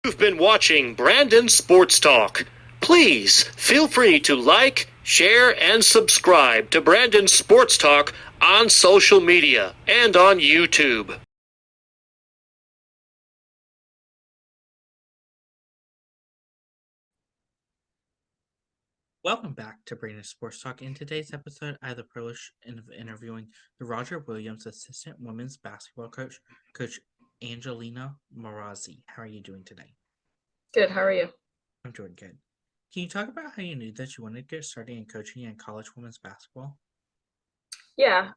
You've been watching Brandon Sports Talk. Please feel free to like, share, and subscribe to Brandon Sports Talk on social media and on YouTube. Welcome back to Brandon Sports Talk. In today's episode, I have the privilege of interviewing the Roger Williams assistant women's basketball coach, Coach Angelina Marazzi. How are you doing today? Good. How are you? I'm doing good. Can you talk about how you knew that you wanted to get started in coaching in college women's basketball? Yeah.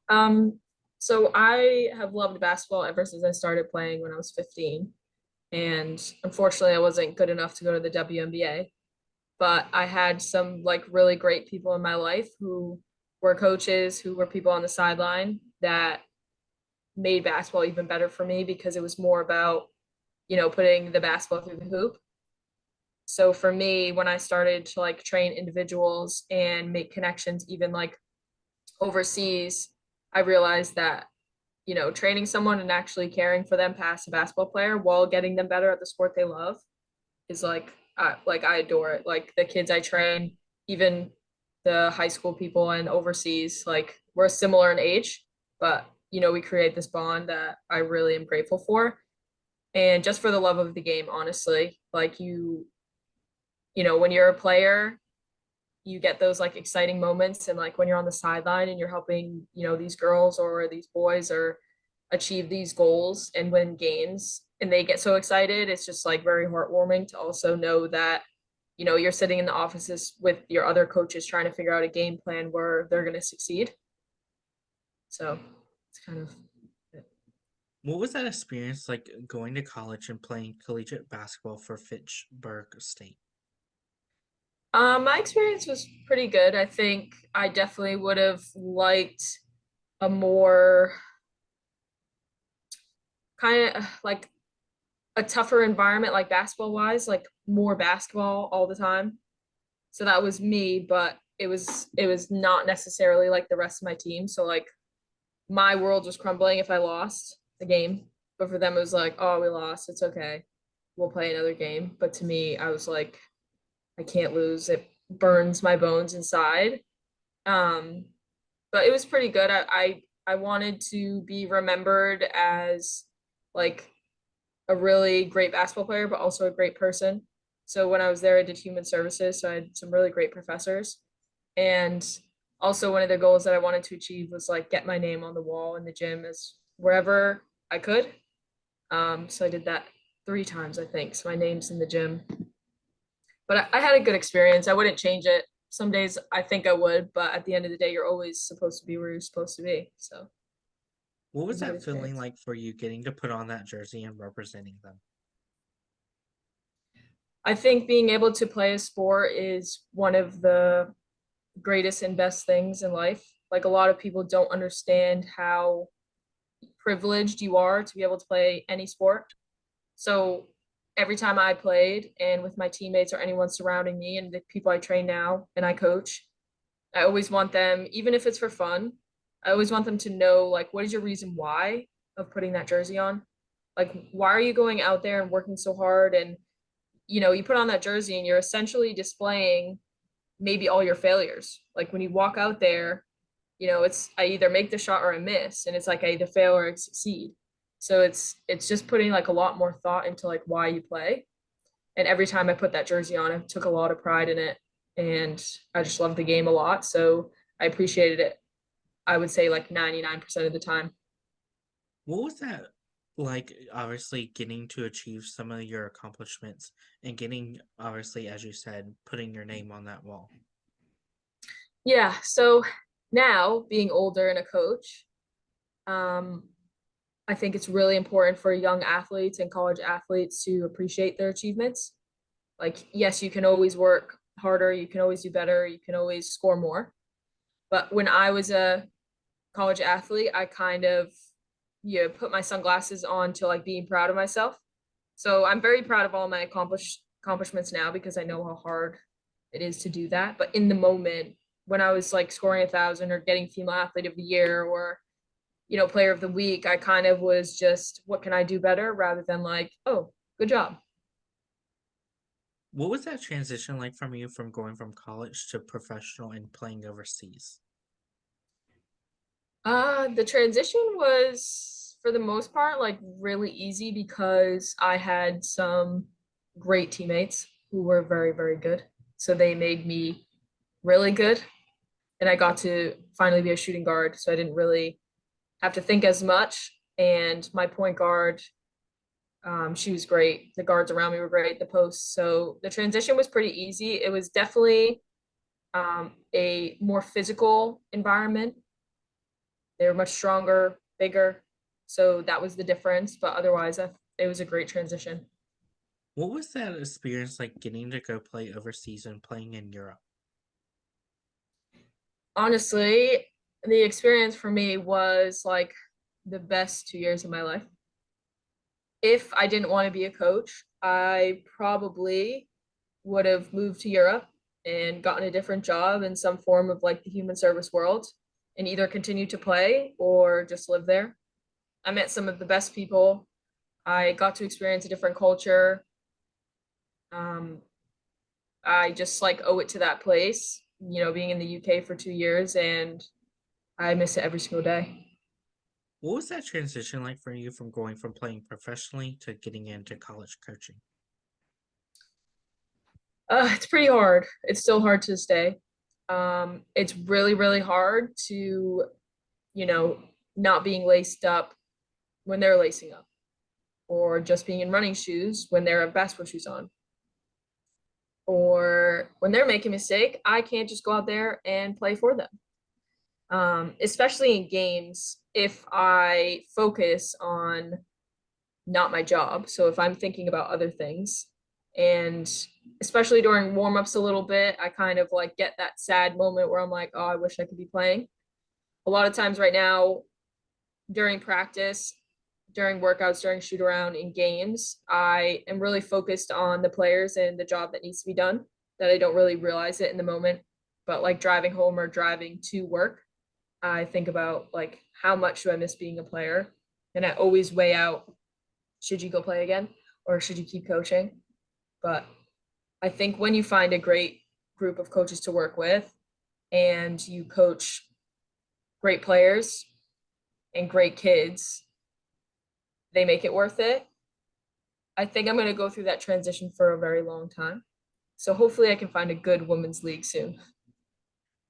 So I have loved basketball ever since I started playing when I was 15. And unfortunately, I wasn't good enough to go to the WNBA. But I had some like really great people in my life who were coaches, who were people on the sideline that made basketball even better for me because it was more about, putting the basketball through the hoop. So for me, when I started to like train individuals and make connections, even like overseas, I realized that, training someone and actually caring for them past a basketball player while getting them better at the sport they love is like I adore it. Like the kids I train, even the high school people and overseas, like we're similar in age, but we create this bond that I really am grateful for. And just for the love of the game, honestly, like when you're a player, you get those like exciting moments, and like when you're on the sideline and you're helping these girls or these boys or achieve these goals and win games and they get so excited, it's just like very heartwarming to also know that you're sitting in the offices with your other coaches trying to figure out a game plan where they're going to succeed. So it's kind of it. What was that experience like going to college and playing collegiate basketball for Fitchburg State? My experience was pretty good. I think I definitely would have liked a more kind of like a tougher environment, like basketball wise, like more basketball all the time. So that was me, but it was not necessarily like the rest of my team. So like my world was crumbling if I lost the game. But for them it was like, oh, we lost. It's okay. We'll play another game. But to me, I was like, I can't lose. It burns my bones inside. Um, but it was pretty good. I wanted to be remembered as like a really great basketball player, but also a great person. So when I was there, I did human services. So I had some really great professors. And also one of the goals that I wanted to achieve was like get my name on the wall in the gym as wherever I could. So I did that 3 times, I think. So my name's in the gym. But I had a good experience. I wouldn't change it. Some days I think I would, but at the end of the day, you're always supposed to be where you're supposed to be. So it What was was a good that feeling experience. like for you getting to put on that jersey and representing them? I think being able to play a sport is one of the greatest and best things in life. Like a lot of people don't understand how privileged you are to be able to play any sport. So every time I played and with my teammates or anyone surrounding me and the people I train now and I coach, I always want them, even if it's for fun, I always want them to know like what is your reason why of putting that jersey on? Like why are you going out there and working so hard, and you put on that jersey and you're essentially displaying maybe all your failures. Like when you walk out there, it's I either make the shot or I miss, and it's like I either fail or I succeed. So it's just putting like a lot more thought into like why you play. And every time I put that jersey on, I took a lot of pride in it, and I just loved the game a lot. So I appreciated it. I would say like 99% of the time. What was that like, obviously, getting to achieve some of your accomplishments and getting, obviously, as you said, putting your name on that wall? Yeah. So now being older and a coach, um, I think it's really important for young athletes and college athletes to appreciate their achievements. Like, yes, you can always work harder, you can always do better, you can always score more. But when I was a college athlete, I kind of put my sunglasses on to like being proud of myself. So I'm very proud of all my accomplishments now because I know how hard it is to do that. But in the moment, when I was like scoring 1,000 or getting female athlete of the year or player of the week, I kind of was just, what can I do better rather than like, oh, good job. What was that transition like from you from going from college to professional and playing overseas? The transition was for the most part like really easy because I had some great teammates who were very, very good. So they made me really good. And I got to finally be a shooting guard. So I didn't really have to think as much. And my point guard, she was great. The guards around me were great, the posts. So the transition was pretty easy. It was definitely a more physical environment. They were much stronger, bigger. So that was the difference. But otherwise, it was a great transition. What was that experience like getting to go play overseas and playing in Europe? Honestly, the experience for me was like the best 2 years of my life. If I didn't want to be a coach, I probably would have moved to Europe and gotten a different job in some form of like the human service world and either continue to play or just live there. I met some of the best people. I got to experience a different culture. Um, I just like owe it to that place, being in the UK for 2 years, and I miss it every single day. What was that transition like for you from going from playing professionally to getting into college coaching? It's pretty hard. It's still hard to stay. It's really, really hard to, you know, not being laced up when they're lacing up, or just being in running shoes when they have basketball shoes on, or when they're making a mistake, I can't just go out there and play for them. Especially in games, if I focus on not my job. So if I'm thinking about other things, and especially during warm-ups a little bit, I kind of like get that sad moment where I'm like, oh, I wish I could be playing. A lot of times right now during practice, during workouts, during shoot around in games, I am really focused on the players and the job that needs to be done, that I don't really realize it in the moment. But like driving home or driving to work, I think about like how much do I miss being a player? And I always weigh out, should you go play again or should you keep coaching? But I think when you find a great group of coaches to work with and you coach great players and great kids, they make it worth it. I think I'm going to go through that transition for a very long time. So hopefully I can find a good women's league soon.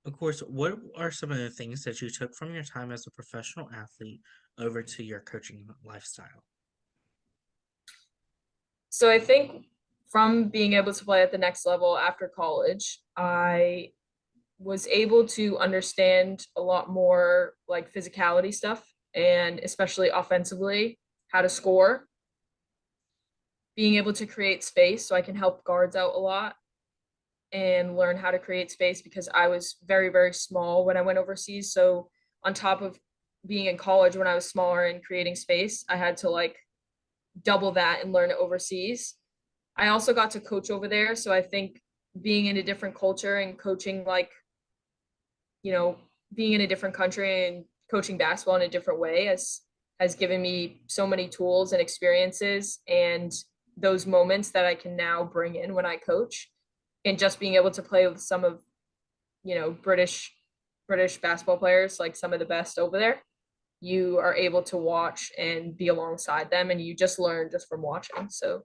Of course, what are some of the things that you took from your time as a professional athlete over to your coaching lifestyle? So I think from being able to play at the next level after college, I was able to understand a lot more like physicality stuff, and especially offensively, how to score, being able to create space so I can help guards out a lot and learn how to create space because I was very, very small when I went overseas. So on top of being in college when I was smaller and creating space, I had to like double that and learn it overseas. I also got to coach over there. So I think being in a different culture and coaching like, you know, being in a different country and coaching basketball in a different way has given me so many tools and experiences and those moments that I can now bring in when I coach. And just being able to play with some of, British basketball players, like some of the best over there, you are able to watch and be alongside them and you just learn just from watching. So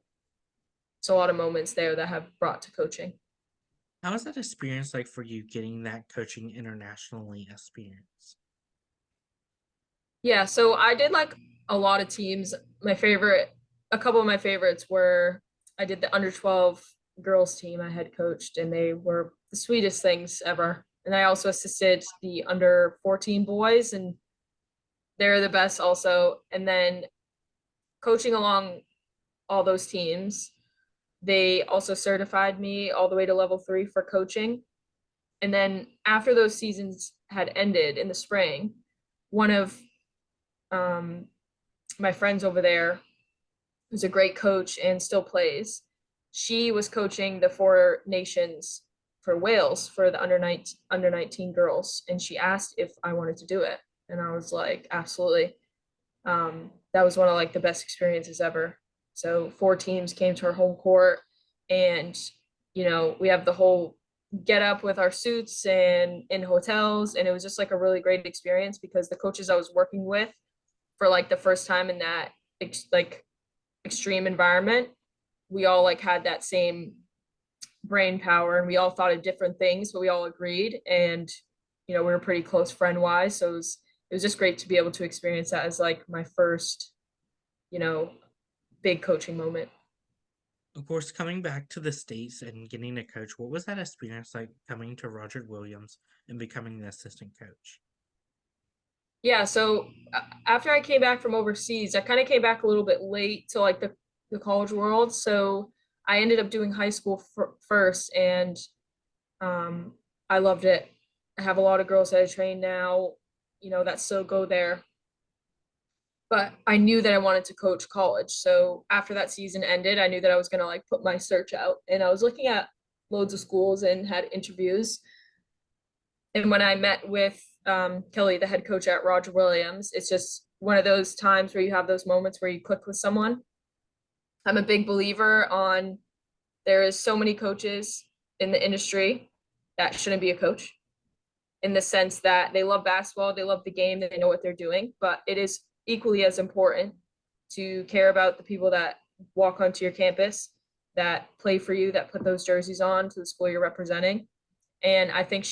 it's a lot of moments there that have brought to coaching. How was that experience like for you getting that coaching internationally experience? Yeah, so I did like a lot of teams. A couple of my favorites were I did the under 12 girls team I had coached, and they were the sweetest things ever. And I also assisted the under 14 boys, and they're the best also. And then coaching along all those teams, they also certified me all the way to level 3 for coaching. And then after those seasons had ended in the spring, one of um, my friends over there, who's a great coach and still plays, she was coaching the Four Nations for Wales for the under 19 girls, and she asked if I wanted to do it, and I was like, absolutely. That was one of like the best experiences ever. So 4 teams came to our home court, and we have the whole get up with our suits and in hotels, and it was just like a really great experience because the coaches I was working with for like the first time in that like extreme environment, we all like had that same brain power and we all thought of different things, but we all agreed. And, we were pretty close friend wise. So it was just great to be able to experience that as like my first, you know, big coaching moment. Of course, coming back to the States and getting a coach, what was that experience like coming to Roger Williams and becoming the assistant coach? Yeah. So after I came back from overseas, I kind of came back a little bit late to like the college world. So I ended up doing high school first, and um, I loved it. I have a lot of girls that I train now, that still go there. But I knew that I wanted to coach college. So after that season ended, I knew that I was gonna like put my search out. And I was looking at loads of schools and had interviews. And when I met with Kelly, the head coach at Roger Williams, it's just one of those times where you have those moments where you click with someone. I'm a big believer on there is so many coaches in the industry that shouldn't be a coach, in the sense that they love basketball, they love the game, they know what they're doing, but it is equally as important to care about the people that walk onto your campus, that play for you, that put those jerseys on to the school you're representing. And I think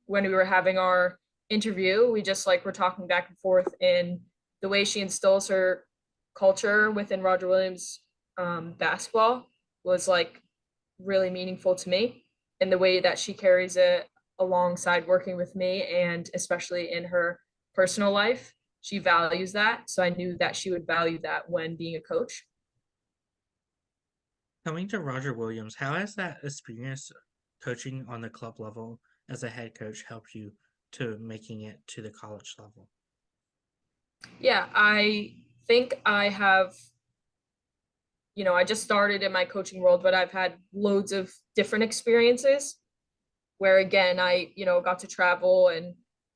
when we were having our interview, we just like were talking back and forth, and the way she instills her culture within Roger Williams basketball was like really meaningful to me, and the way that she carries it alongside working with me, and especially in her personal life, she values that. So I knew that she would value that when being a coach. Coming to Roger Williams, how has that experience coaching on the club level as a head coach helped you to making it to the college level? Yeah, I think I have, I just started in my coaching world, but I've had loads of different experiences where again, I, got to travel and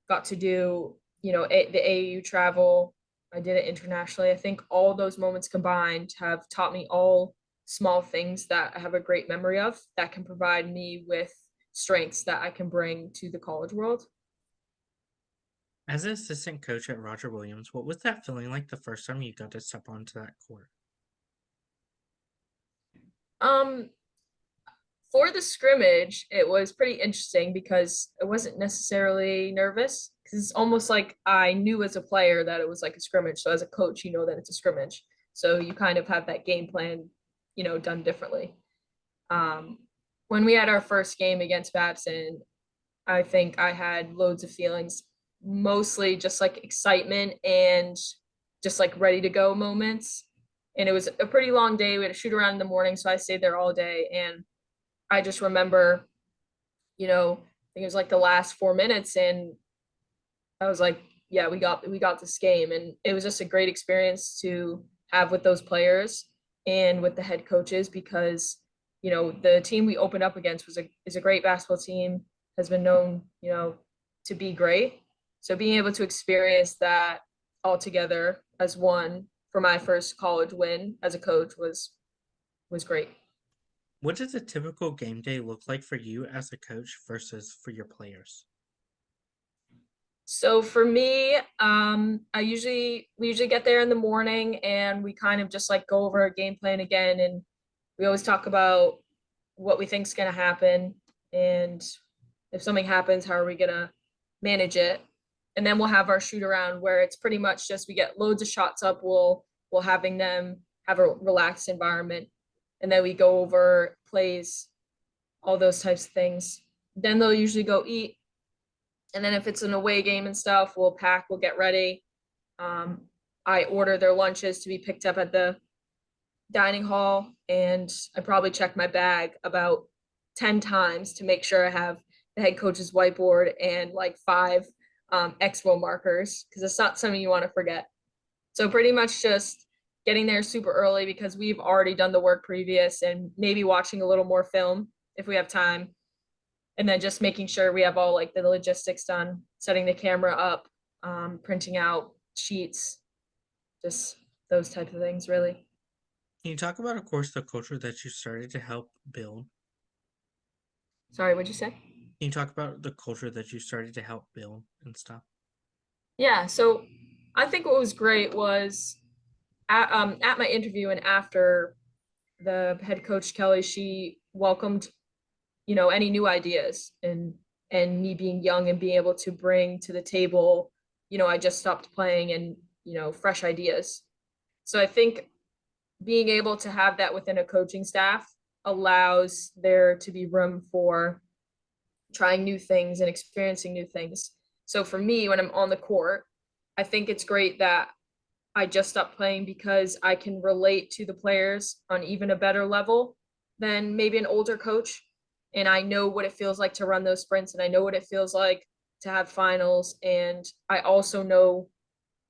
got to do, the AAU travel. I did it internationally. I think all those moments combined have taught me all small things that I have a great memory of that can provide me with strengths that I can bring to the college world. As an assistant coach at Roger Williams, what was that feeling like the first time you got to step onto that court? Um, for the scrimmage, it was pretty interesting because I wasn't necessarily nervous because it's almost like I knew as a player that it was like a scrimmage. So as a coach, you know that it's a scrimmage. So you kind of have that game plan, done differently. Um, when we had our first game against Babson, I think I had loads of feelings, mostly just like excitement and just like ready to go moments. And it was a pretty long day. We had a shoot around in the morning, so I stayed there all day. And I just remember, I think it was like the last 4 minutes, and I was like, yeah, we got this game, and it was just a great experience to have with those players and with the head coaches because the team we opened up against is a great basketball team, has been known to be great. So being able to experience that all together as one for my first college win as a coach was great. What does a typical game day look like for you as a coach versus for your players? So for me, we usually get there in the morning and we kind of just like go over a game plan again, and we always talk about what we think is going to happen, and if something happens, how are we going to manage it? And then we'll have our shoot around where it's pretty much just we get loads of shots up. We'll having them have a relaxed environment, and then we go over plays, all those types of things. Then they'll usually go eat, and then if it's an away game and stuff, we'll pack, we'll get ready. Um, I order their lunches to be picked up at the dining hall, and I probably check my bag about 10 times to make sure I have the head coach's whiteboard and like five expo markers because it's not something you want to forget. So pretty much just getting there super early because we've already done the work previous, and maybe watching a little more film if we have time, and then just making sure we have all like the logistics done, setting the camera up, printing out sheets, just those type of things really. Can you talk about, of course, the culture that you started to help build? Sorry, what'd you say? Can you talk about the culture that you started to help build and stuff? Yeah, so I think what was great was at my interview and after the head coach Kelly, she welcomed, any new ideas and me being young and being able to bring to the table, I just stopped playing and, fresh ideas. So I think being able to have that within a coaching staff allows there to be room for trying new things and experiencing new things. So for me, when I'm on the court, I think it's great that I just stopped playing because I can relate to the players on even a better level than maybe an older coach. And I know what it feels like to run those sprints, and I know what it feels like to have finals. And I also know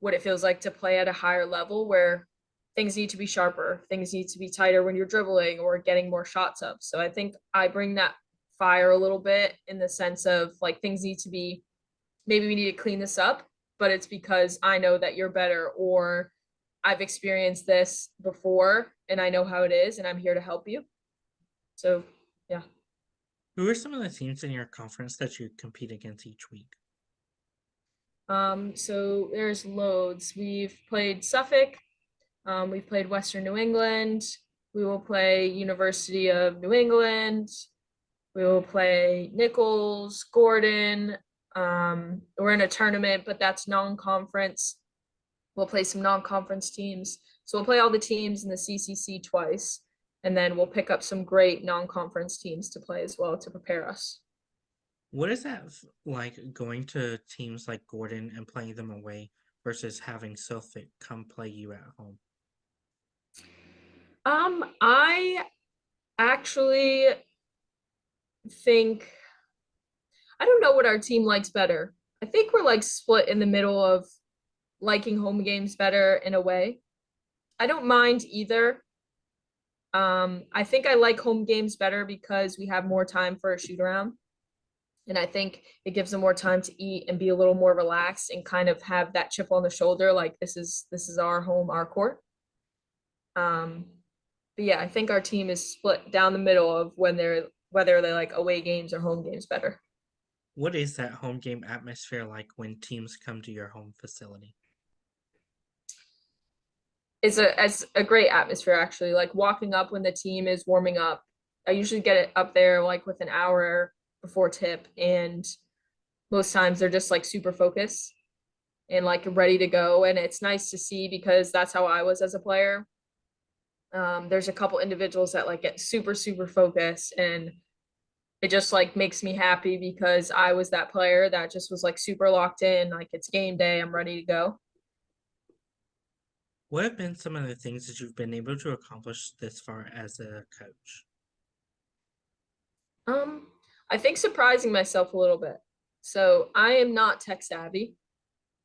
what it feels like to play at a higher level where things need to be sharper, things need to be tighter when you're dribbling or getting more shots up. So I think I bring that fire a little bit in the sense of like things need to be, maybe we need to clean this up, but it's because I know that you're better, or I've experienced this before and I know how it is and I'm here to help you. So, yeah. Who are some of the teams in your conference that you compete against each week? So there's loads. We've played Suffolk, we've played Western New England, we will play University of New England, we will play Nichols, Gordon. We're in a tournament, but that's non-conference. We'll play some non-conference teams. So we'll play all the teams in the CCC twice, and then we'll pick up some great non-conference teams to play as well to prepare us. What is that like going to teams like Gordon and playing them away versus having Suffolk come play you at home? I actually think I don't know what our team likes better. I think we're like split in the middle of liking home games better in a way. I don't mind either. I think I like home games better because we have more time for a shoot around. And I think it gives them more time to eat and be a little more relaxed and kind of have that chip on the shoulder, like this is our home, our court. Um, but yeah, I think our team is split down the middle of whether they like away games or home games better. What is that home game atmosphere like when teams come to your home facility? It's a great atmosphere actually. Like walking up when the team is warming up. I usually get it up there like with an hour before tip, and most times they're just like super focused and like ready to go. And it's nice to see because that's how I was as a player. There's a couple individuals that like get super, super focused, and it just like makes me happy because I was that player that just was like super locked in, like it's game day, I'm ready to go. What have been some of the things that you've been able to accomplish this far as a coach? Um, I think surprising myself a little bit. So I am not tech savvy,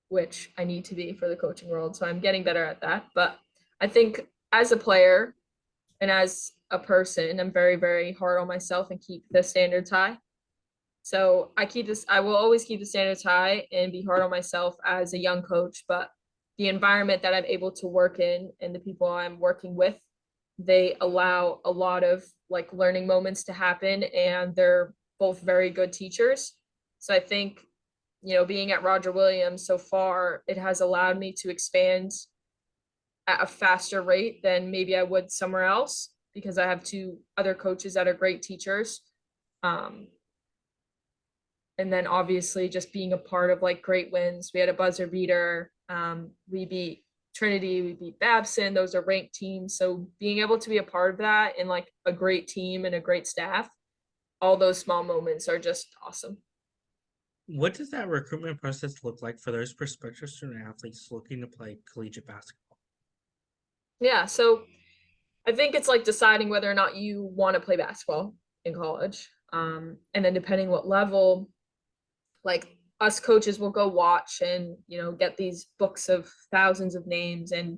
which I need to be for the coaching world. So I'm getting better at that. But I think as a player and as a person, I'm very, very hard on myself and keep the standards high. So I will always keep the standards high and be hard on myself as a young coach. But the environment that I'm able to work in and the people I'm working with, they allow a lot of like learning moments to happen, and they're both very good teachers. So I think, being at Roger Williams so far, it has allowed me to expand at a faster rate than maybe I would somewhere else because I have two other coaches that are great teachers. Um, and then obviously just being a part of like great wins. We had a buzzer beater. We beat Trinity, we beat Babson. Those are ranked teams. So being able to be a part of that and like a great team and a great staff, all those small moments are just awesome. What does that recruitment process look like for those prospective student athletes looking to play collegiate basketball? Yeah. So I think it's like deciding whether or not you want to play basketball in college. And then depending what level, like us coaches will go watch and, get these books of thousands of names, and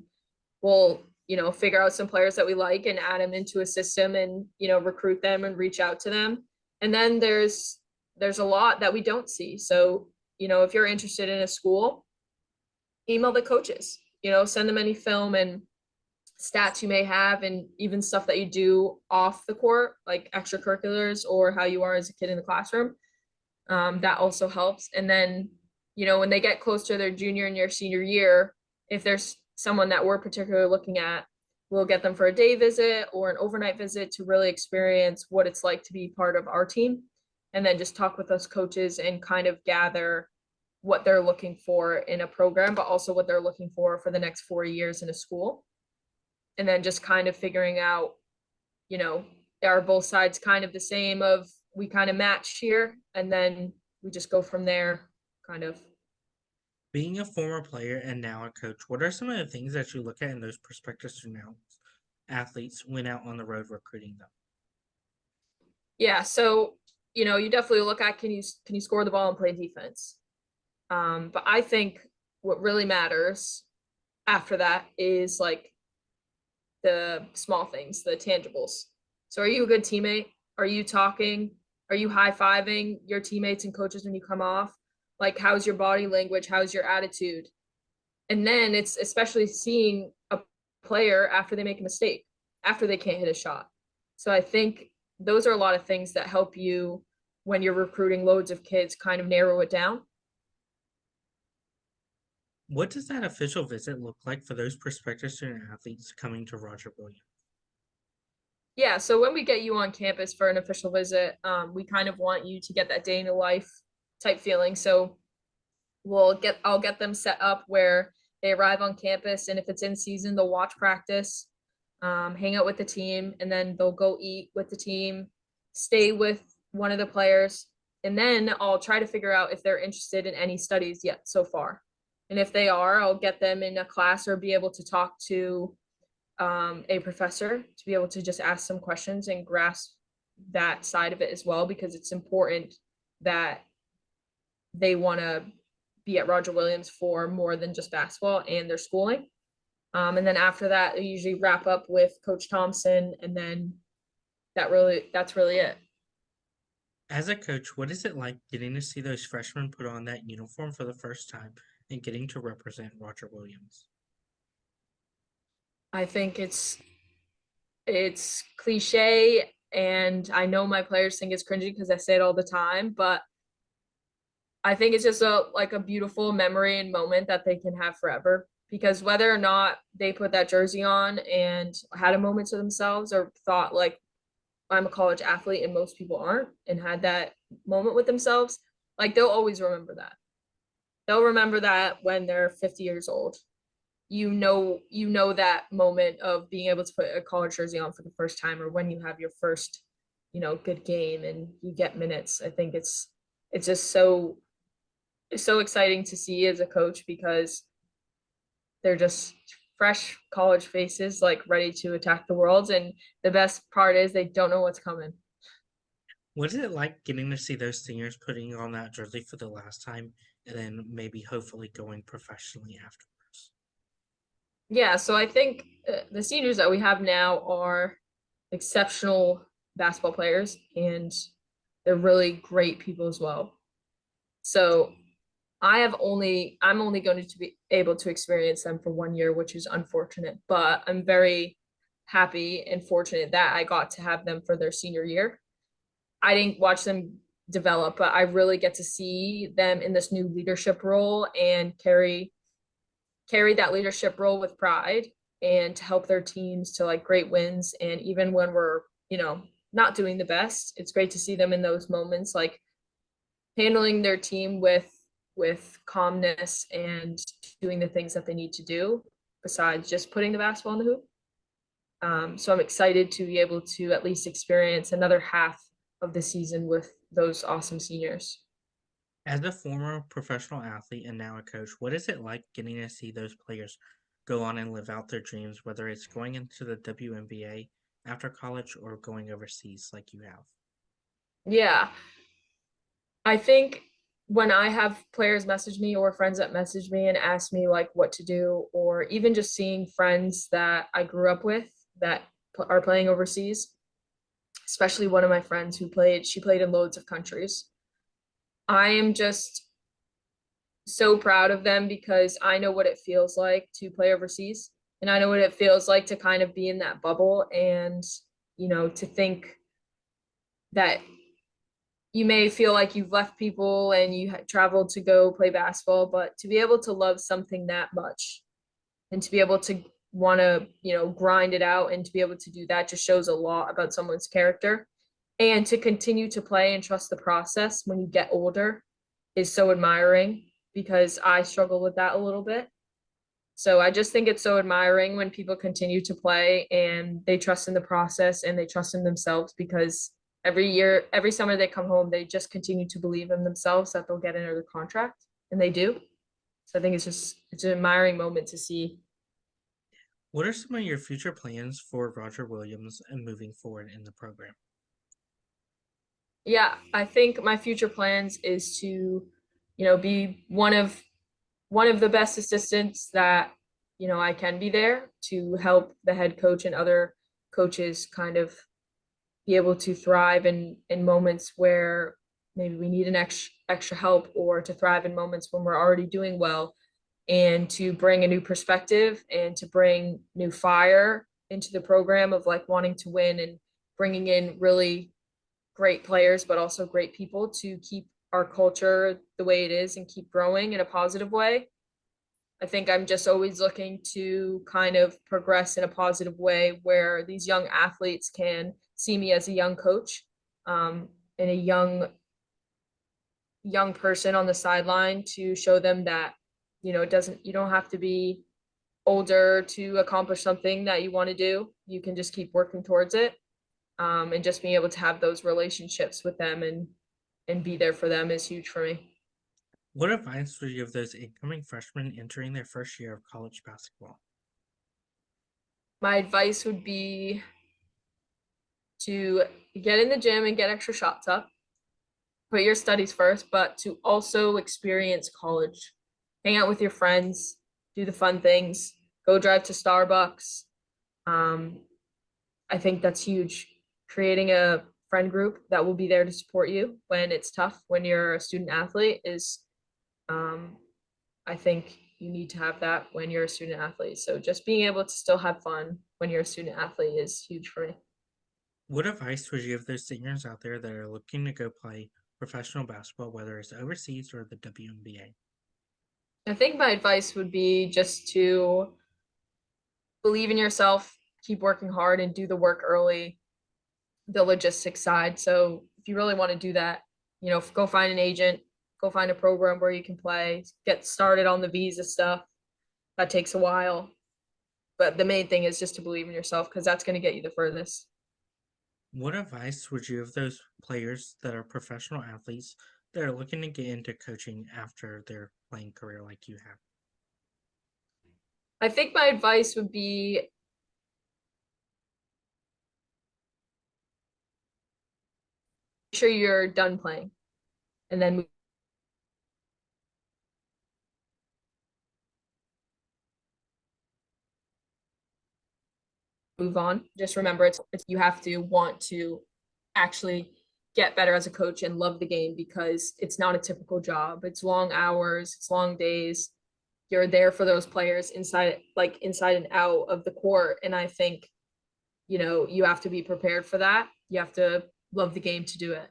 we'll, figure out some players that we like and add them into a system and, recruit them and reach out to them. And then there's a lot that we don't see. So, if you're interested in a school, email the coaches, send them any film and stats you may have and even stuff that you do off the court, like extracurriculars or how you are as a kid in the classroom. That also helps. And then, when they get close to their junior and your senior year, if there's someone that we're particularly looking at, we'll get them for a day visit or an overnight visit to really experience what it's like to be part of our team. And then just talk with us coaches and kind of gather what they're looking for in a program, but also what they're looking for the next 4 years in a school. And then just kind of figuring out, are both sides kind of the same of we kind of match here, and then we just go from there, kind of. Being a former player and now a coach, what are some of the things that you look at in those prospective now athletes when out on the road recruiting them? Yeah, so you definitely look at can you score the ball and play defense. But I think what really matters after that is like the small things, the tangibles. So are you a good teammate? Are you talking? Are you high-fiving your teammates and coaches when you come off? Like, how's your body language? How's your attitude? And then it's especially seeing a player after they make a mistake, after they can't hit a shot. So I think those are a lot of things that help you when you're recruiting loads of kids kind of narrow it down. What does that official visit look like for those prospective student athletes coming to Roger Williams? Yeah, so when we get you on campus for an official visit, we kind of want you to get that day in the life type feeling. So I'll get them set up where they arrive on campus, and if it's in season, they'll watch practice, hang out with the team, and then they'll go eat with the team, stay with one of the players, and then I'll try to figure out if they're interested in any studies yet so far. And if they are, I'll get them in a class or be able to talk to a professor to be able to just ask some questions and grasp that side of it as well, because it's important that they want to be at Roger Williams for more than just basketball and their schooling. And then after that, they usually wrap up with Coach Thompson, and then that's really it. As a coach, what is it like getting to see those freshmen put on that uniform for the first time and getting to represent Roger Williams? I think it's cliche, and I know my players think it's cringy because I say it all the time, but I think it's just a beautiful memory and moment that they can have forever. Because whether or not they put that jersey on and had a moment to themselves or thought like I'm a college athlete and most people aren't, and had that moment with themselves, like they'll always remember that. They'll remember that when they're 50 years old. You know that moment of being able to put a college jersey on for the first time, or when you have your first, good game and you get minutes. I think it's just so exciting to see as a coach, because they're just fresh college faces, like ready to attack the world. And the best part is they don't know what's coming. What is it like getting to see those seniors putting on that jersey for the last time and then maybe hopefully going professionally afterwards? Yeah, so I think the seniors that we have now are exceptional basketball players, and they're really great people as well. So I'm only going to be able to experience them for 1 year, which is unfortunate, but I'm very happy and fortunate that I got to have them for their senior year. I didn't watch them develop, but I really get to see them in this new leadership role and carry that leadership role with pride, and to help their teams to like great wins. And even when we're, not doing the best, it's great to see them in those moments, like handling their team with calmness and doing the things that they need to do besides just putting the basketball in the hoop. So I'm excited to be able to at least experience another half of the season with those awesome seniors. As a former professional athlete and now a coach, what is it like getting to see those players go on and live out their dreams, whether it's going into the WNBA after college or going overseas like you have? Yeah, I think when I have players message me or friends that message me and ask me like what to do, or even just seeing friends that I grew up with that are playing overseas, especially one of my friends she played in loads of countries. I am just so proud of them because I know what it feels like to play overseas And I know what it feels like to kind of be in that bubble and, to think that you may feel like you've left people and you traveled to go play basketball, but to be able to love something that much and to be able to want to, grind it out and to be able to do that just shows a lot about someone's character. And to continue to play and trust the process when you get older is so admiring because I struggle with that a little bit. So I just think it's so admiring when people continue to play and they trust in the process and they trust in themselves because every year, every summer they come home, they just continue to believe in themselves that they'll get another contract and they do. So I think it's an admiring moment to see. What are some of your future plans for Roger Williams and moving forward in the program? Yeah, I think my future plans is to, be one of the best assistants that, I can be there to help the head coach and other coaches kind of be able to thrive in moments where maybe we need an extra help or to thrive in moments when we're already doing well and to bring a new perspective and to bring new fire into the program of like wanting to win and bringing in really great players but also great people to keep our culture the way it is and keep growing in a positive way. I think I'm just always looking to kind of progress in a positive way where these young athletes can see me as a young coach, and a young person on the sideline to show them that, you don't have to be older to accomplish something that you want to do. You can just keep working towards it. And just being able to have those relationships with them and be there for them is huge for me. What advice would you give those incoming freshmen entering their first year of college basketball? My advice would be to get in the gym and get extra shots up, put your studies first, but to also experience college. Hang out with your friends, do the fun things, go drive to Starbucks. Um, I think that's huge. Creating a friend group that will be there to support you when it's tough, when you're a student athlete, is, um, I think you need to have that when you're a student athlete. So just being able to still have fun when you're a student athlete is huge for me. What advice would you give those seniors out there that are looking to go play professional basketball, whether it's overseas or the WNBA? I think my advice would be just to believe in yourself, keep working hard, and do the work early, the logistics side. So if you really want to do that, go find an agent, go find a program where you can play, get started on the visa stuff. That takes a while. But the main thing is just to believe in yourself because that's going to get you the furthest. What advice would you give those players that are professional athletes that are looking to get into coaching after their playing career like you have? I think my advice would be make sure you're done playing and then move on. Just remember, it's you have to want to actually get better as a coach and love the game because it's not a typical job. It's long hours, it's long days. You're there for those players inside and out of the court. And I think, you have to be prepared for that. You have to love the game to do it.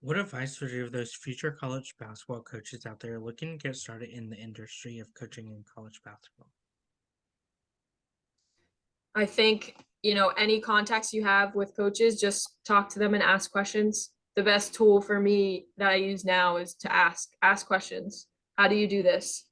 What advice would you give those future college basketball coaches out there looking to get started in the industry of coaching in college basketball? I think, any contacts you have with coaches, just talk to them and ask questions. The best tool for me that I use now is to ask questions. How do you do this?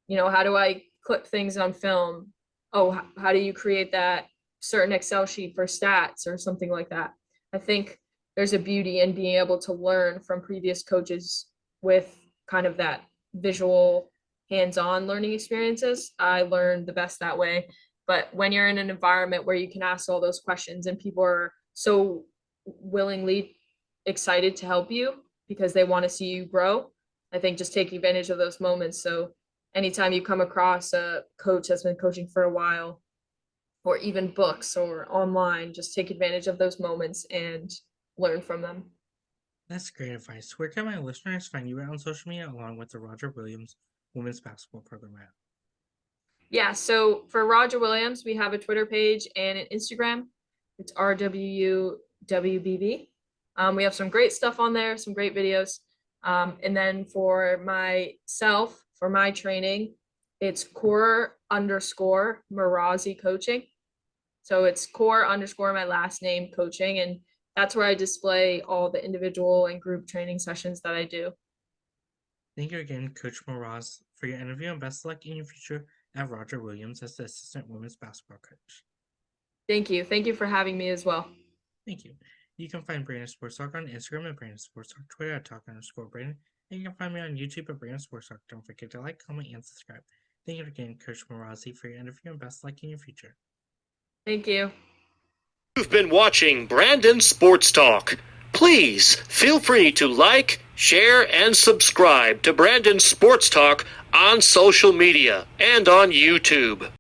How do I clip things on film? Oh, how do you create that certain Excel sheet for stats or something like that? I think there's a beauty in being able to learn from previous coaches with kind of that visual hands-on learning experiences. I learned the best that way. But when you're in an environment where you can ask all those questions and people are so willingly excited to help you because they want to see you grow, I think just take advantage of those moments. So anytime you come across a coach that's been coaching for a while, or even books or online, just take advantage of those moments and learn from them. That's great advice. Where can my listeners find you out on social media along with the Roger Williams women's basketball program at? Yeah, so for Roger Williams, we have a Twitter page and an Instagram. It's RWUWBB. We have some great stuff on there, some great videos. And then for myself, for my training, it's core_Marazzi coaching. So it's core_ my last name coaching. And that's where I display all the individual and group training sessions that I do. Thank you again, Coach Marazzi, for your interview, and best of luck in your future at Roger Williams as the assistant women's basketball coach. Thank you. Thank you for having me as well. Thank you. You can find Brandon Sports Talk on Instagram at Brandon Sports Talk, Twitter at Talk_Brandon, and you can find me on YouTube at Brandon Sports Talk. Don't forget to like, comment, and subscribe. Thank you again, Coach Marazzi, for your interview, and best of luck in your future. Thank you. You've been watching Brandon Sports Talk. Please feel free to like, share, and subscribe to Brandon Sports Talk on social media and on YouTube.